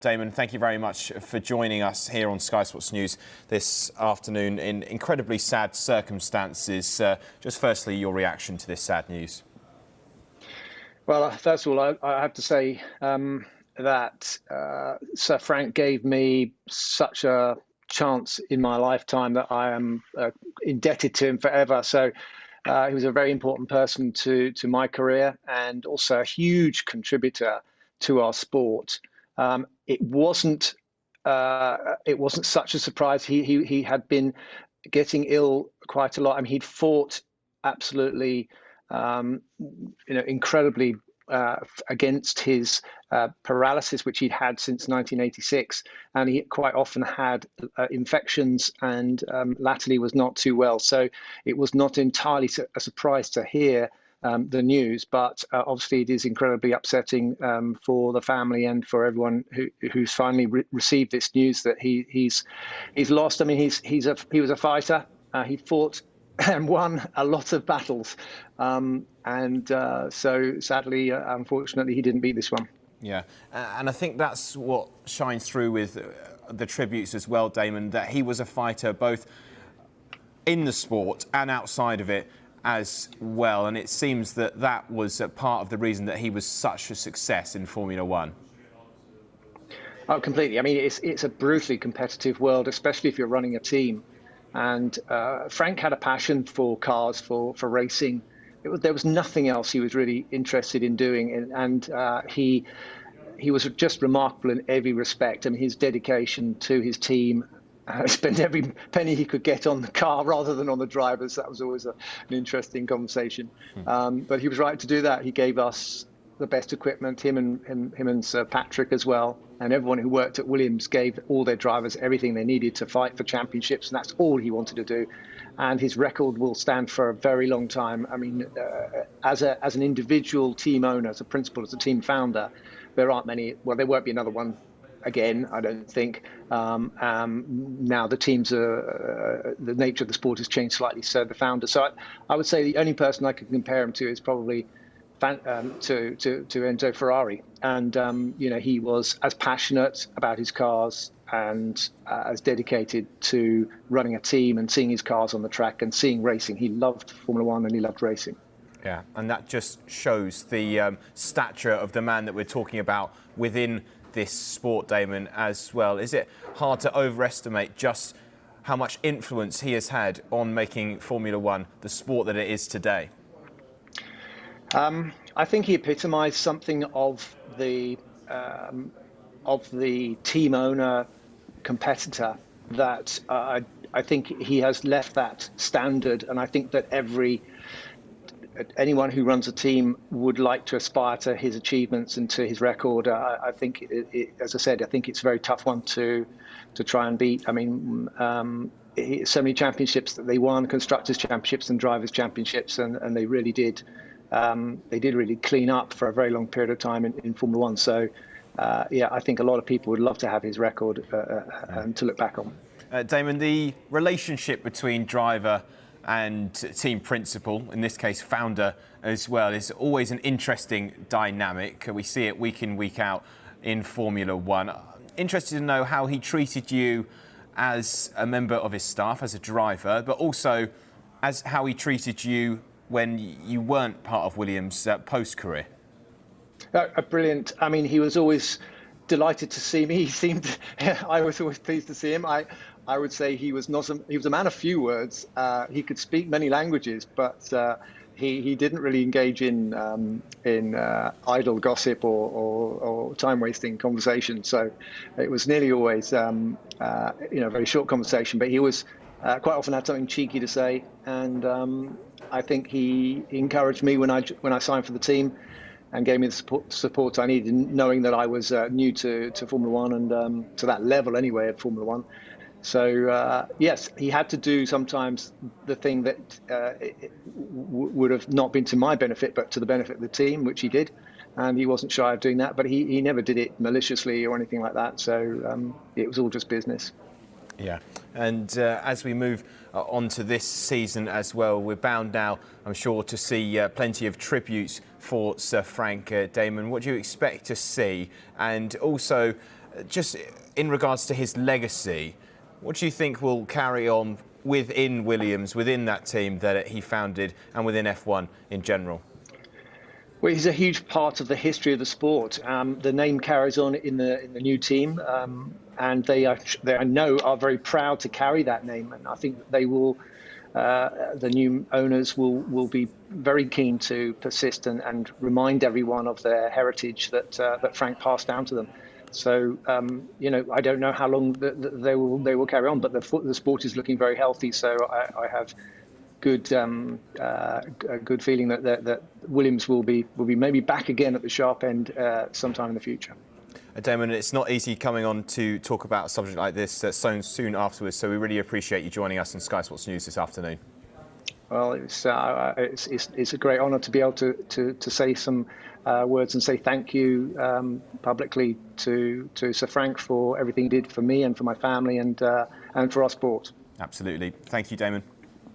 Damon, thank you very much for joining us here on Sky Sports News this afternoon in incredibly sad circumstances. Just firstly, your reaction to this sad news. Well, first of all, I have to say that Sir Frank gave me such a chance in my lifetime that I am indebted to him forever. So he was a very important person to my career and also a huge contributor to our sport. It wasn't such a surprise. He had been getting ill quite a lot. I mean, he'd fought absolutely, incredibly against his paralysis, which he'd had since 1986, and he quite often had infections and latterly was not too well. So it was not entirely a surprise to hear the news, but obviously it is incredibly upsetting for the family and for everyone who's finally received this news that he's lost. I mean, he was a fighter. He fought and won a lot of battles, so sadly, unfortunately, he didn't beat this one. Yeah, and I think that's what shines through with the tributes as well, Damon, that he was a fighter both in the sport and outside of it as well, and it seems that that was a part of the reason that he was such a success in Formula One. Oh, completely. I mean, it's a brutally competitive world, especially if you're running a team. And Frank had a passion for cars, for racing. There was nothing else he was really interested in doing, and he was just remarkable in every respect. I mean, his dedication to his team. Spent every penny he could get on the car rather than on the drivers. That was always an interesting conversation. But he was right to do that. He gave us the best equipment, him and Sir Patrick as well. And everyone who worked at Williams gave all their drivers everything they needed to fight for championships. And that's all he wanted to do. And his record will stand for a very long time. I mean, as an individual team owner, as a principal, as a team founder, there aren't many. Well, there won't be another one again, I don't think. Now the teams the nature of the sport has changed slightly. So the founder. So I would say the only person I could compare him to is probably to Enzo Ferrari. And he was as passionate about his cars and as dedicated to running a team and seeing his cars on the track and seeing racing. He loved Formula One and he loved racing. Yeah, and that just shows the stature of the man that we're talking about within this sport, Damon, as well. Is it hard to overestimate just how much influence he has had on making Formula One the sport that it is today? I think he epitomised something of the team owner competitor that I think he has left that standard, and I think that anyone who runs a team would like to aspire to his achievements and to his record. I think, as I said, I think it's a very tough one to try and beat. I mean, so many championships that they won, constructors' championships and drivers' championships, and they really did. They did really clean up for a very long period of time in Formula One. So, I think a lot of people would love to have his record and to look back on. Damon, the relationship between driver and team principal, in this case founder as well, is always an interesting dynamic. We see it week in, week out in Formula One. Interested to know how he treated you as a member of his staff, as a driver, but also as how he treated you when you weren't part of Williams' post-career. Brilliant. I mean, he was always delighted to see me. I was always pleased to see him. I would say he was a man of few words. He could speak many languages, but he didn't really engage in idle gossip or time wasting conversation. So it was nearly always a very short conversation. But he was quite often had something cheeky to say, and I think he encouraged me when I signed for the team, and gave me the support I needed, knowing that I was new to Formula One and to that level anyway at Formula One. So, yes, he had to do sometimes the thing that would have not been to my benefit, but to the benefit of the team, which he did. And he wasn't shy of doing that, but he never did it maliciously or anything like that. So it was all just business. Yeah, and as we move on to this season as well, we're bound now, I'm sure, to see plenty of tributes for Sir Frank. Damon, what do you expect to see? And also, Just in regards to his legacy, what do you think will carry on within Williams, within that team that he founded, and within F1 in general? Well, he's a huge part of the history of the sport. The name carries on in the new team, and they I know are very proud to carry that name. And I think that they will. The new owners will be very keen to persist and remind everyone of their heritage that Frank passed down to them. So I don't know how long they will carry on, but the sport is looking very healthy. So I have a good feeling that Williams will be maybe back again at the sharp end sometime in the future. Damon, it's not easy coming on to talk about a subject like this so soon afterwards, so we really appreciate you joining us on Sky Sports News this afternoon. Well, it's a great honour to be able to say some words and say thank you publicly to Sir Frank for everything he did for me and for my family and for our sport. Absolutely. Thank you, Damon.